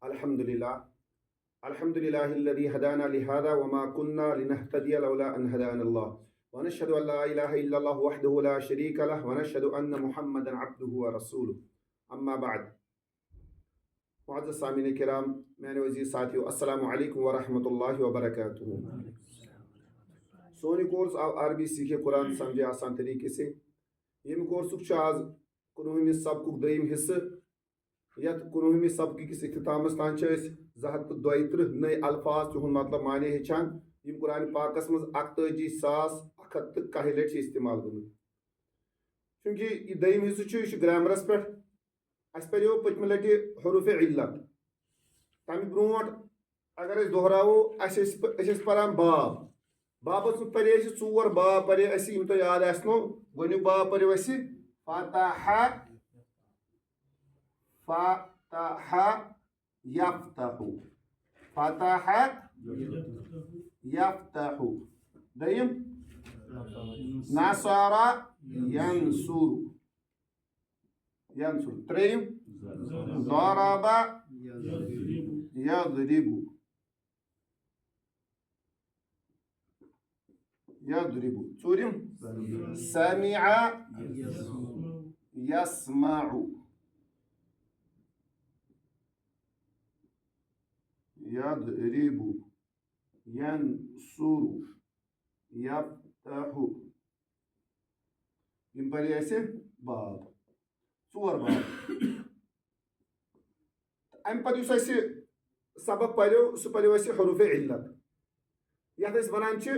الحمد لله الحمد لله الذي هدانا لهذا وما كنا لنهتدي لولا أن هدانا الله ونشهد أن لا إله إلا الله وحده لا شريك له ونشهد أن محمدا عبده ورسوله أما بعد معزز سامعین کرام میانو عزیز ساتھیو السلام علیکم ورحمۃ اللہ وبرکاتہ. سون کورس آو عربی سیکھے قرآن سمجھے آسان طریقے سے. یم کورسک آز 19 سبقک دویم حصہ یت 19 سبق کس اختتامس تان 232 نئے الفاظ تہند مطلب معنی ہچان یم قرآن پاکس مز 81,101 لٹ استعمال گمت. چونکہ یہ دویم حصہ یہ گرامرس پہ اس پریو پتم لٹہ حروف علت تمہ برونٹ اگر اس دہراو اس پران باب بابس پرے اس 4 باب پرے اس یم تو یاد آسنو. گونیک باب پرے اس فتح یفتح فتح یفتح. دیم نصر ینصر ینصر. تریم ضرب یضرب یضرب. ژوٗرِم سمع یسمع یضرب ینصر یفتح. یم پرے اسہِ باب 4 باب. امہ پتہٕ یُس اسہِ سبق پریو سُہ پریو اسہِ حروف علت یتھ أسۍ ونان چھِ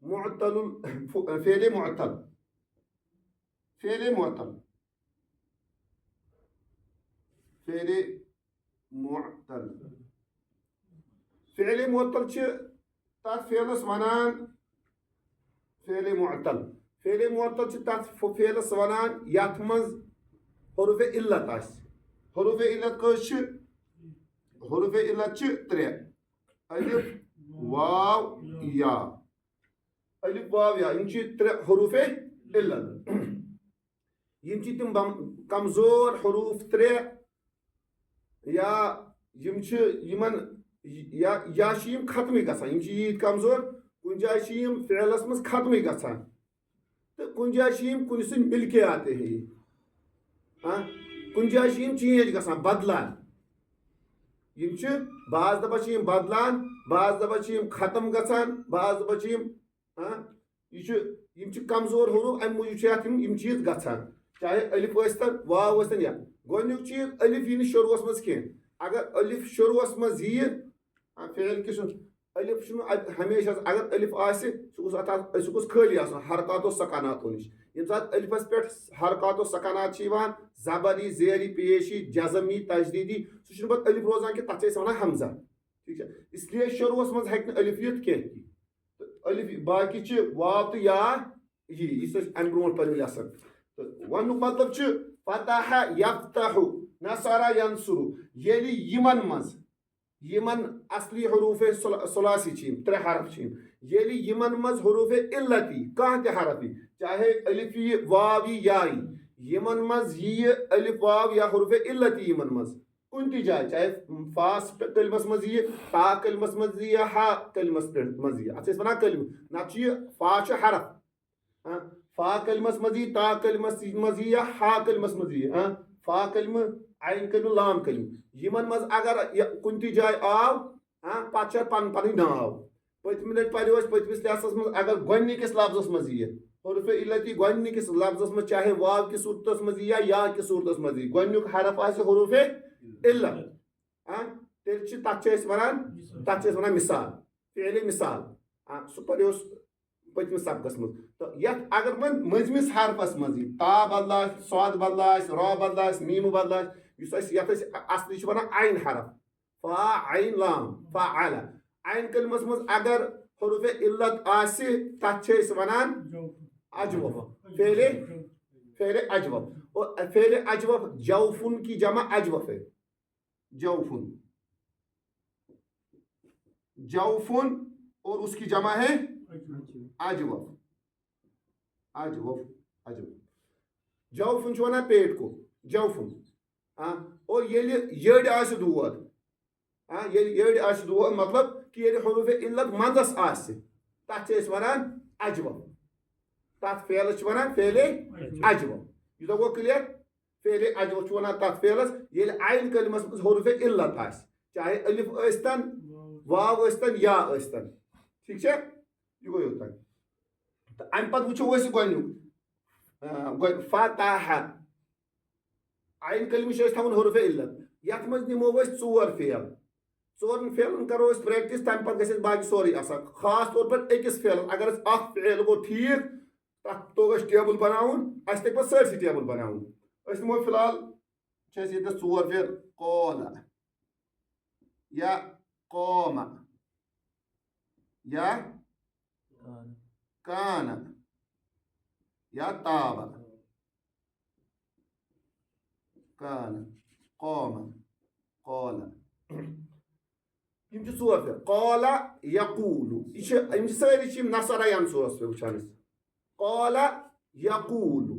معطل فعل معطل. فعل معطل فعل معطل فعل معطل چھِ تتھ فعلس ونان فعل معطل. فعل معطل چھِ تتھ فعلس ونان یتھ منٛز حروف علت آسہِ. حروف علت کٔژ چھِ؟ حروف علت چھِ 3: الف واو یا. الف واو یا یم چھِ 3 حروف علت. یم چھِ تم کمزور حروف 3 یا یم چھِ یمن یا چھِ یم ختمٕے گژھان. یم چھِ ییٖتۍ کمزور کُنہِ جایہِ چھِ یم فعلس منٛز ختمٕے گژھان تہٕ کُنہِ جایہِ چھِ یم کُنہِ سۭتۍ مِلکے آتے ہیں. کُنہِ جایہِ چھِ یم چینج گژھان بدلان. یم چھِ بعض دفعہ چھِ یم بدلان بعض دفعہ چھِ یم ختم گژھان بعض دفعہ چھِ یم یم چھِ کمزور حروف امہِ موٗجوٗب چھِ اتھ یم چیٖز گژھان. چاہے الف ٲسۍتن واو ٲسۍتن یا. گۄڈنیُک چیٖز الف یی نہٕ شروٗعس منٛز کینٛہہ. اگر الف شروٗعس منٛز ییہِ فعل کہِ سُنٛد الف چھُنہٕ ہمیشہ اگر الف آسہِ سُہ گوٚژھ خٲلی آسُن حرکاتو سکاناتو نِش. ییٚمہِ ساتہٕ الفس پٮ۪ٹھ حرکاتو سکانات چھِ یِوان زبر یی زیر یی پیش یی جزم یی تجدیٖد یی سُہ چھُنہٕ پتہٕ الف روزان کینٛہہ تتھ چھِ أسۍ ونان حمزہ. ٹھیٖک چھا اس لیے شروٗعس منٛز ہیٚکہِ نہٕ الف یِتھ کینٛہہ. الف باقی چھِ واو تہٕ یا یی یُس أسۍ امہِ برونٛٹھ پٔرمٕتۍ آسان. تہٕ وننُک مطلب چھُ فتح یفتح نصر ینصر. ییٚلہِ یِمن منٛز یمن اصلی حروف ثلاثی چھِ یم 3 حرف چھِ یم ییٚلہِ یمن منٛز حروف علت یی کانٛہہ تہِ حرف یی چاہے الف یی واو یی یا یی یمن منٛز ییہِ الف واو یا حروف علت یی یمن منٛز کُنہِ تہِ جایہِ چاہے فا کلمس منٛز ییہِ تا کلمس منٛز ییہِ یا ہا کلمس منٛز ییہِ اتھ چھِ أسۍ ونان کلمہٕ. نتہٕ چھُ یہِ فا چھُ حرف فا کلمس منٛز ییہِ تا کلمس منٛز ییہِ یا ہا کلمس منٛز ییہِ فا کلمہٕ عین کلمہٕ لام کلمہٕ. یمن منٛز اگر کُنہِ تہِ جایہِ آو پتہٕ چھِ پنٕنۍ ناو. پٔتمہِ لٹہِ پریو اسہِ پٔتمِس لٮ۪سنس منٛز اگر گۄڈنِکِس لفظس منٛز ییہِ حروف علت یی گۄڈنِکِس لفظس منٛز چاہے واو کِس صوٗرتس منٛز یی یا کِس صوٗرتس منٛز یی گۄڈنیُک حرف آسہِ حروف علت تیٚلہِ چھِ تتھ چھِ أسۍ ونان مثال فعلِ مثال. سُہ پریو پٔتمِس سبقس منٛز. تہٕ یتھ اگر وۄنۍ مٔنٛزمِس حرفس منٛز یی تا بدل آسہِ صاد بدل آسہِ را بدل آسہِ میٖمہٕ بدل آسہِ یُس أسۍ یتھ أسۍ اصلی چھِ ونان عین حرف فا عین لام فعل. عین کلمس منٛز اگر حروف علت آسہِ تتھ چھِ أسۍ ونان اجوف فعل اجوف. اور فعل اجوف جوفن کی جمع اجوف ہے. جوفن جوفن اور اس کی جمع ہے اجوف. اجوف اجوف جوفن چھِ ونان پیٹ کو جوفن. اور ییٚلہِ یٔڈ آسہِ دود یڑ آ مطلب کہ ییٚلہِ حروف علت منٛزس آسہِ تتھ چھِ أسۍ ونان اجوم تتھ فعلس چھِ ونان فعلِ اجوم یوٗتاہ گوٚو کلیر فعلِ اجوم چھِ ونان تتھ فعلس ییٚلہِ عین کلمس منٛز حروف علت آسہِ چاہے الف ٲسۍتن واو ٲسۍتن یا ٲسۍتن ٹھیٖک چھا یہِ گوٚو یوٚتانۍ تہٕ امہِ پتہٕ وٕچھو أسۍ گۄڈنیُک فتح عین کلمہٕ چھِ أسۍ تھاوان حروف علت یتھ منٛز نِمو أسۍ ژور فعل ژورن فعلن کرو أسۍ پریکٹس تمہِ پتہٕ گژھِ اَسہِ باقٕے سورُے آسان خاص طور پر أکِس فعلس اگر أسۍ اکھ فعل گوٚو ٹھیٖک تتھ توٚگ اَسہِ ٹیبل بناوُن اَسہِ تگہِ پتہٕ سٲرسٕے ٹیبل بناوُن أسۍ نِمو فِلحال چھِ اَسہِ ییٚتٮ۪س ژور فعل قولا یا قوما یا کانا یا تابا کانا قوما قولا یم چھِ ژور فعل قولا یقولو یہِ چھِ یِم چھِ سٲری چھِ یِم نصرا ینصرس پٮ۪ٹھ وٕچھان أسۍ قولا یقولو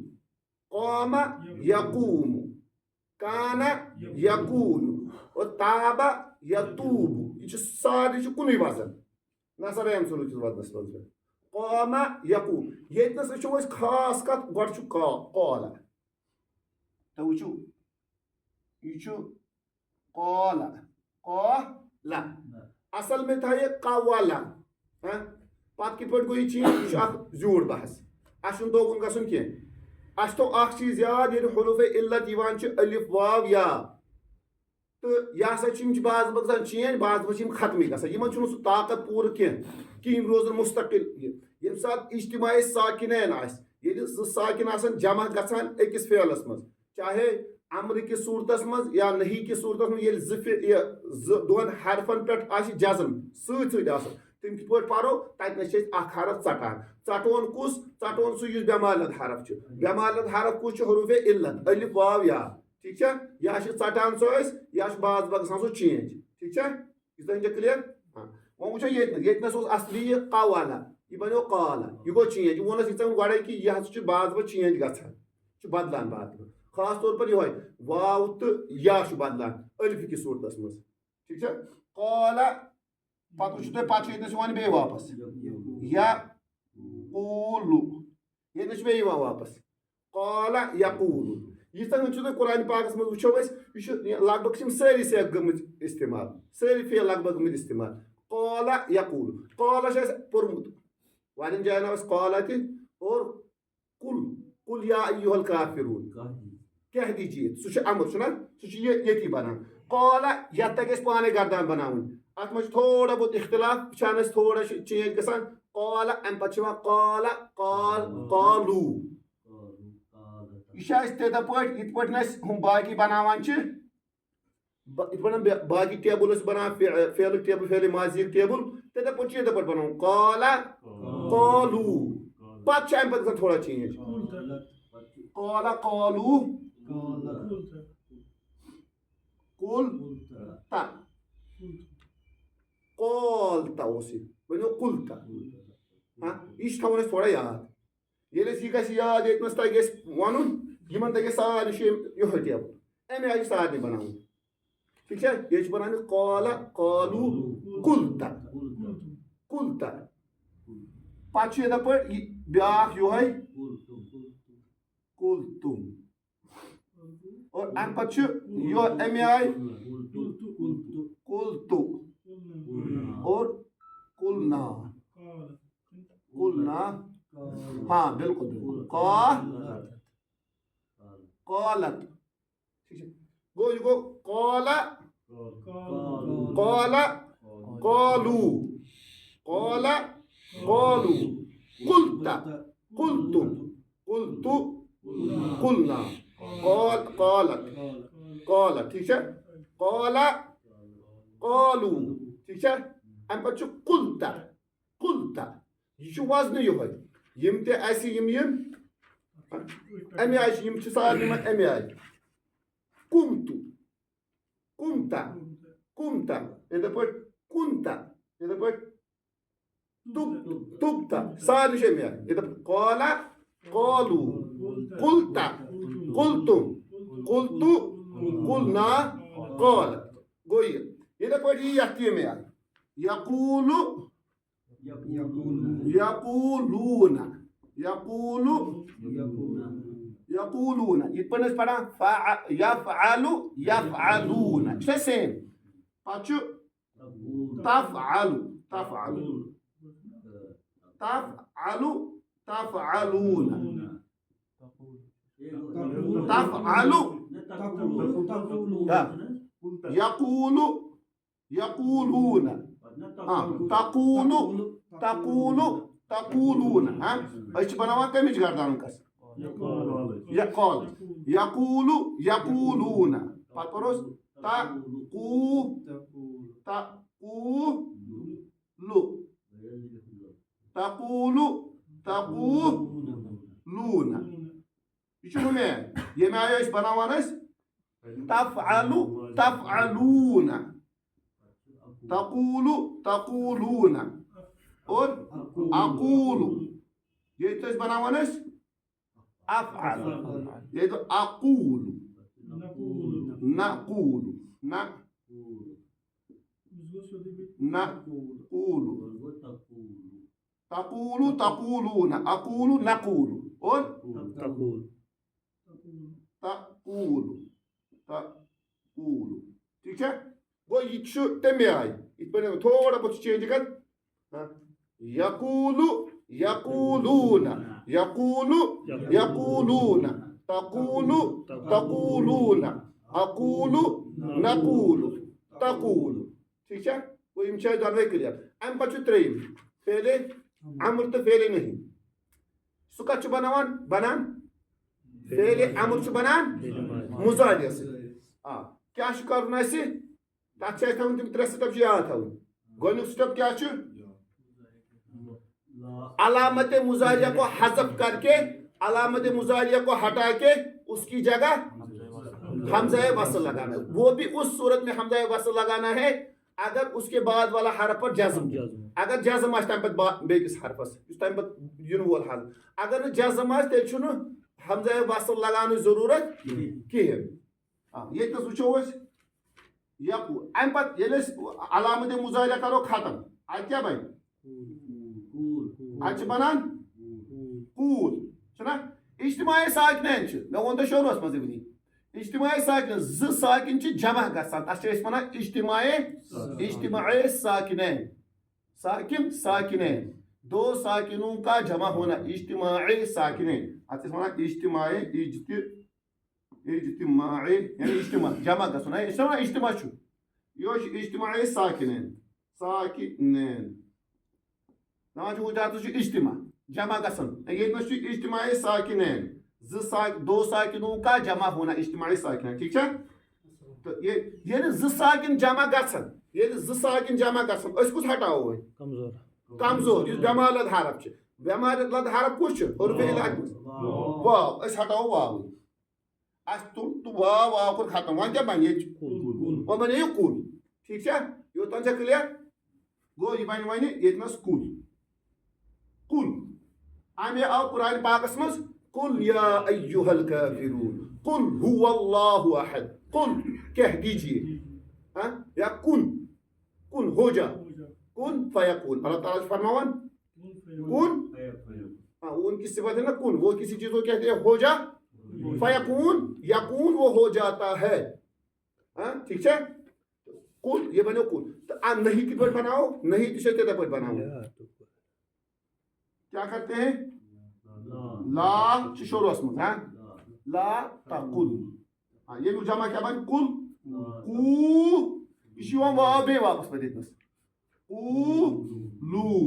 قوما یقومو کانا یقولو اور تابا یتوبو یہِ چھِ سارنٕے چھِ کُنُے وزن نصرا ینصرو کِس وزنس منٛز قوما یقوم ییٚتنس وٕچھو أسۍ خاص کتھ گۄڈٕ چھُ قولا تُہۍ وٕچھِو یہ قولا قولا اصل میں تھا یہ قوالا پتہ کت پٲٹھۍ گوٚو یہِ چینج یہِ چھُ اکھ زیوٗٹھ بحث اَسہِ چھُنہٕ توکُن گژھُن کینٛہہ اَسہِ تھوٚو اکھ چیٖز یاد ییٚلہِ حروف علت یِوان چھِ الف واو یا تہٕ یہِ ہسا چھِ یِم چھِ بعض گژھان چینج بعض چھِ یِم ختمٕے گژھان یِمن چھُنہٕ سُہ طاقت پوٗرٕ کینٛہہ کہِ یِم روزن مستقل ییٚمہِ ساتہٕ اجتماعی ساکِنین آسہِ ییٚلہِ زٕ ساکِن آسان جمع گژھان أکِس فعلس منٛز چاہے امر کِس صوٗرتس منٛز یا نہی کِس صوٗرتس منٛز ییٚلہِ زٕ دۄن حرفن پٮ۪ٹھ آسہِ جزم سۭتۍ سۭتۍ آسان تِم کِتھ پٲٹھۍ پرو تتنس چھِ أسۍ اکھ حرف ژٹان ژٹون کُس ژٹون سُہ یُس بٮ۪مالت حرف چھُ بٮ۪مالت حرف کُس چھُ حروف علت الف واو یا ٹھیٖک چھا یا چھِ ژٹان سُہ أسۍ یا چھُ بعض گژھان سُہ چینج ٹھیٖک چھا یہِ چھا کلیر وۄنۍ وٕچھو ییٚتنس اوس اصلی یہِ قوالا یہِ بنیو قالا یہِ گوٚو چینج یہِ ووٚن اَسہِ ییٖژاہ گۄڈے کہِ یہِ ہسا چھُ بعض چینج گژھان یہِ چھُ بدلان بعض خاص طور پر یِہوے واو تہٕ یا چھُ بدلان الفہِ کِس صوٗرتس منٛز ٹھیٖک چھا قالا پتہٕ وٕچھِو تُہۍ پتہٕ چھُ ییٚتنس یِوان بیٚیہِ واپس یا قوٗلو ییٚتنس چھُ بیٚیہِ یِوان واپس قالا یقوٗلو ییٖژاہ ہن چھُ تُہۍ قرآنِ پاکس منٛز وٕچھو أسۍ یہِ چھُ لگ بگ چھِ یِم سٲری سیٚکھ گٔمٕتۍ استعمال سٲری فعل لگ بگ گٔمٕتۍ استعمال قالا یقوٗلو قالا چھُ اَسہِ پوٚرمُت واریاہن جاین آو اَسہِ قالا تہِ اور قُل قُل یا ایُّہا الکافروٗن کیٛاہ دیجیے سُہ چھُ امر چھُنہ سُہ چھُ ییٚتی بنان قالا یتھ تگہِ اَسہِ پانے گردان بناوٕنۍ اتھ منٛز چھُ تھوڑا بہت اختلاف وٕچھان أسۍ تھوڑا چھُ چینج گژھان قالا امہِ پتہٕ چھُ یِوان قالا قالوٗ یہِ چھِ اَسہِ تِتھے پٲٹھۍ یِتھ پٲٹھۍ أسۍ ہُم باقٕے بناوان چھِ یِتھ پٲٹھۍ باقٕے ٹیبل ٲسۍ بناوان فعلُک ٹیبل فعلِ ماضیُک ٹیبل تِتھے پٲٹھۍ چھُ یِتھے پٲٹھۍ بناوُن قالا قالوٗ پتہٕ چھُ امہِ پتہٕ گژھان تھوڑا چینج قالا قالوٗ قُلتا قولتا اوس یہِ ؤنِو قُلتا یہِ چھُ تھاوُن اَسہِ تھوڑا یاد ییٚلہِ اَسہِ یہِ گژھِ یاد ییٚتنس تگہِ اَسہِ وَنُن یِمن تگہِ سارنٕے چھُ یِہوے ٹیبل اَمہِ آیہِ چھُ سارنٕے بناوُن ٹھیٖک چھا ییٚتہِ چھُ بناوان قالا قالوٗ قُلتا قُلتا پتہٕ چھُ یِتھے پٲٹھۍ بیاکھ یِہوے قُلتُم اور امہِ پتہٕ چھُ یہِ اَمہِ آیہِ قُلتُ اور قُلنا قُلنا ہاں بالکل بالکل قالت ٹھیک ہے گوٚو یہِ گوٚو قالا قالا قالوٗ قالا قالوٗ قُلتا قُلتُم قُلتُ قُلنا قالت قالت ٹھیک چھا قالا قالوٗ ٹھیک چھا امہِ پتہٕ چھُ قُلتا قُلتا یہِ چھُ وزنہٕ یِہوے یِم تہِ اَسہِ یِم اَمہِ آیہِ چھِ یِم چھِ سارنٕے یِمن اَمہِ آیہِ قُمتُ قُمتا قُمتا یِتھے پٲٹھۍ کُنتا یِتھے پٲٹھۍ تُبتا سارنٕے چھِ اَمہِ آیہِ یِتھے پٲٹھۍ قالا قالوٗ قُلتا قُلتُم قُلتُ قُلنا قالت گوٚو یہِ یہ پڑھی یتی میں آئی یقول یقولون یقول یقولون یہ پہ پڑھا یفعل یفعلون یہ سیم پچ تفعل تفعل تفعل تفعلون تفعل يقول يقولون تقول تقول تقولون ايش بناوا كمش گردان کس يقول يقول يقولون پتروس تقو تقول تقول تقولون شنو میں یہ میں آیا اس بناوان اس تفعل تفعلون تقول تقولون اور اقول یہ تو اس بناوان اس افعل یہ تو اقول نقول نقول تقول تقولون اقول نقول اور تقول تقول تقول ٹھیک ہے وہ یہ تمہیں آئی اس پر تھوڑا بہت چینج کر یقول یقولون یقول یقولون تقول تقولون اقول نقول تقول ٹھیک ہے وہ یم چھ دونوے کلیئر ام پتہ تریم پہلے امر تو پہلے نہیں سہ کت بناوان بنان پہلے امر بنان مضارع سے کیا کرن اس تک تھون تم ترے سٹپ یاد تھون گۄڈنیُک سٹپ کیا علامت مضارعہ کو حذف کر کے علامت مضارعہ کو ہٹا کے اس کی جگہ حمزہ وصل لگانا ہے وہ بھی اس صورت میں حمزہ وصل لگانا ہے اگر اس کے بعد والا حرف پر جزم اگر جزم آس تم پہ بیکس حرفس اس تم پہ ین وول حل اگر جزم آس تیل چھُنہٕ حمزہ وصل لگانے ضرورت کہین یہ تو وچھو اس یقول ام پہ ییٚلہِ أسۍ علامت مضارعہ کرو ختم ات کیا بن ات بنان قول چھنا اجتماعی ساکنین میں وون تو شروعس مز ونی اجتماعی ساکنین ز ساکن جمع گژھان تس چھِ أسۍ ونان اجتماعی اجتماعی ساکنین ساکن ساکنین دو ساکنوں کا جمع ہونا اجتماعی ساکنین ات ونان اجتماعی اجتماعی یعنی اجتماع جمع گژھُن اجتماع چھُ یہ اجتماعی ساکنین ساکنین دپان چھُ وجہ اجتماع جمع گژھن یہ اجتماعی ساکنین دو ساکنوں کا جمع ہونا اجتماعی ساکنین ٹھیک ہے تو یہ ز ساکن جمع گژھن یہ ز ساکن جمع گژھن اس کس ہٹاو کمزور کمزور اس بیمار لد حرف چھ بیمار لد حرف کس چھ حرف علاج واو اس ہٹاو واو اس تو واو واو کر ختم وان کیا بن یہ وہ بن یہ کول ٹھیک ہے یہ تن سے کلیئر گو یہ بن وانی یہ نس کول کول آمے آو قرآن پاکس مز قل یا ایوہ الکافرون قل هو اللہ احد قل کہہ دیجئے یا کن ہو جا کن فیکون اللہ تعالیٰ فرماوان کن ان کی صفت ہے نا کن وہ کسی چیز کو کہتے ہیں ہو جا فیکون یکون وہ ہو جاتا ہے ٹھیک ہے کن یہ بنو کن تو نہیں کی پر بناؤ نہیں کسی کے پر بناؤ کیا کرتے ہیں لا شروع اسم لا تقل یہ جمع کیا بن کل کو یہ بے واپس پہ دیتنس لو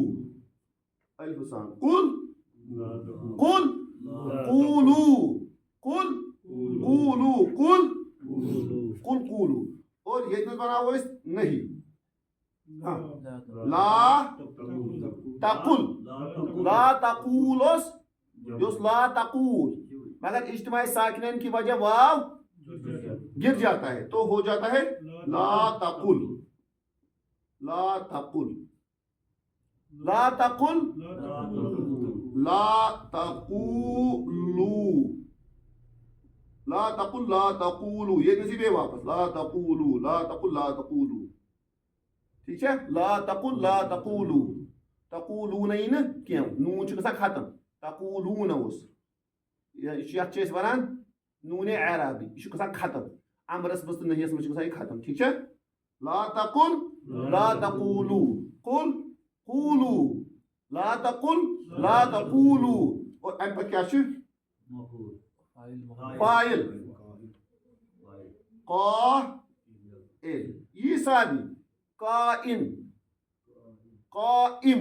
الف سان کل کل قولو کل قولو کل کل قولو اور یہ بناؤ اس نہیں لا تقل لا تقولس یس لا تقول مگر اجتماعی ساکنین کی وجہ واو گر جاتا ہے تو ہو جاتا ہے لا تقل لا تقل لا تقل لا تقولو لا تقل لا تقولو یہ نصیب ہے واپس لا تقولو لا تقل لا تقولو ٹھیک ہے لا تقل لا تقولو تقولون کی نون گژھان ختم تقولون یتھ چھِ أسۍ وَنان نون اعرابی یہ گژھان ختم امرس مز تو نہیس مز گژھان یہ ختم ٹھیک ہے لا تقل لا تقولو قل قولو لا تقل لا تقولو اور ام پتہ کیا چھ فاعل قائل یہ سارنی قائم قائم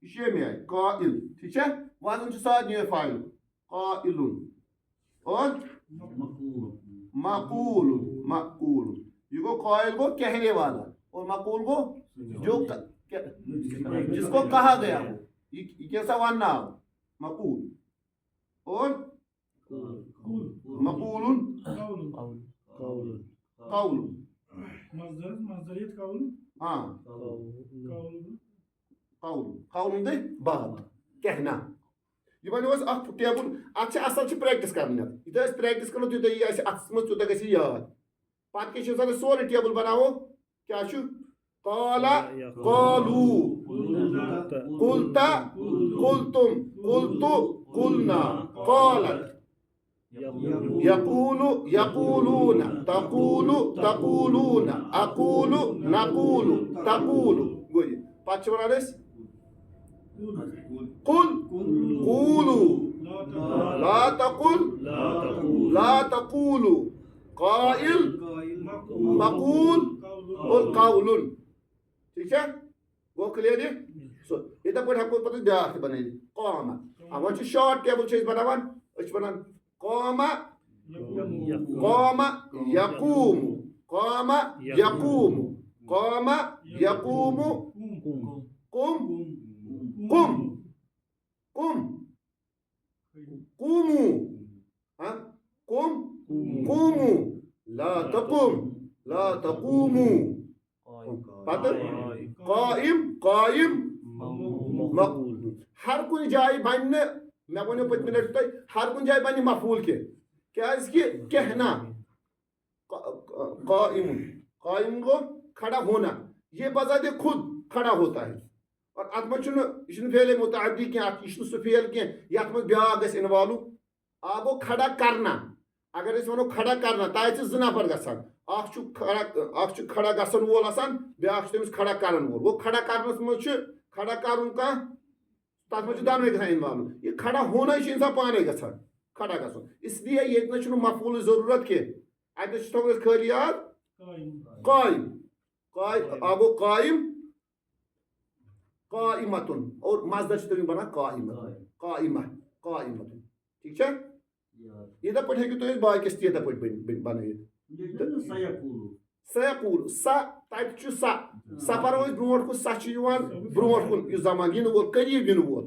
یہ شیمی آئی قائل ٹھیک ہے وزن چھ سارنی فاعل قائل اور مقول مقول یہ گو قائل گو کہنے والا اور مقول گو جو جس کو کہا گیا ہو یہ کیسا ورنہ مقول اور مقول قول مصدریت قول ہاں قول قول دے بات کہنا یہ ونو اس اخ ٹیبل اتھ اصل چھ پریکٹس کرنی یہ اس پریکٹس کرنو تیوتہ یہ اس اتھ مز تیوتہ گژھِ یاد پتہ کیا چھ سارے سورے ٹیبل بناوو کیا چھ قال قالوا قلت قلتم قلت قلنا قالت يقول يقولون تقول تقولون اقول نقول تقول گوئی پتہ چھ ونان اس قل قولوا لا تقل لا تقولوا قائل مقول اور قول ٹھیک ہے وہ کلیئر یہ اتھے پہ ہیکو پتہ بیاکھ بنائی قام وۄنۍ چھُ شارٹ ٹیبل چھِ أسۍ بناوان أسۍ چھِ ونان قام قام يقوم قام يقوم قام يقوم قم قم قم قوموا قم قوموا لا تقم لا تقوموا قائم قائم مقول ہر کن جائے بن میں ونو پتمہ لٹہ تہ ہر کن جائے بن مفعول کیاز کہ کہنا قائم قائم گو کھڑا ہونا یہ بذات خود کھڑا ہوتا ہے اور ات مز یہ فعل متعدی کی یہ سہ فعل کی یت مز بیاکھ گژھِ انوالو گو کھڑا کرنا اگر اس ونو کھڑا کرنا تہ چھ زٕ نفر گژھان اکھ چھ کھڑا گژھن وول آسان بیاکھ چھ تٔمِس کھڑا کرن وول وہ کھڑا کرنس مز چھ کھڑا کرن کانٛہہ تتھ مز چھ دۄنوے گژھان انوالو یہ کھڑا ہونا چھ انسان پانے گژھان کھڑا گژھن اس لیے یہ نہ چھُنہٕ مفعول ضرورت کینٛہہ اتھ چھُ تھوٚمُت خٲلی یاد قائم گو قائم قائمتن اور مصدر چھ تمیُک بنان قائمت قائمہ قائمتن ٹھیک چھا یتھے پٲٹھۍ ہیٚکِو تُہۍ باقیس تہِ یتھے پٲٹھۍ بنٲیِتھ سیقول سا تتہِ چھُ سا سا پرو أسۍ برونٛٹھ کُن سا چھُ یِوان برونٛٹھ کُن یُس زمان یِنہٕ وول قریٖب یِنہٕ وول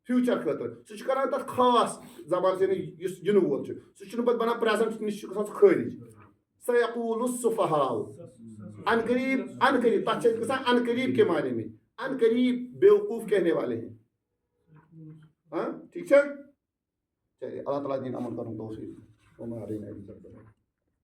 فیوچر خٲطرٕ سُہ چھُ کران تتھ خاص زبان یعنی یُس یِنہٕ وول چھُ سُہ چھُنہٕ پتہٕ بنان پریزنٹ نِش چھُ گژھان سُہ خٲرج سیقول السفہاء ان قریب تتھ چھِ گژھان ان قریب کے معنی میں ان قریب بیوقوف کہنے والے ہیں ہاں ٹھیک ہے چلیے اللہ تعالیٰ دین عمل کروں توفیق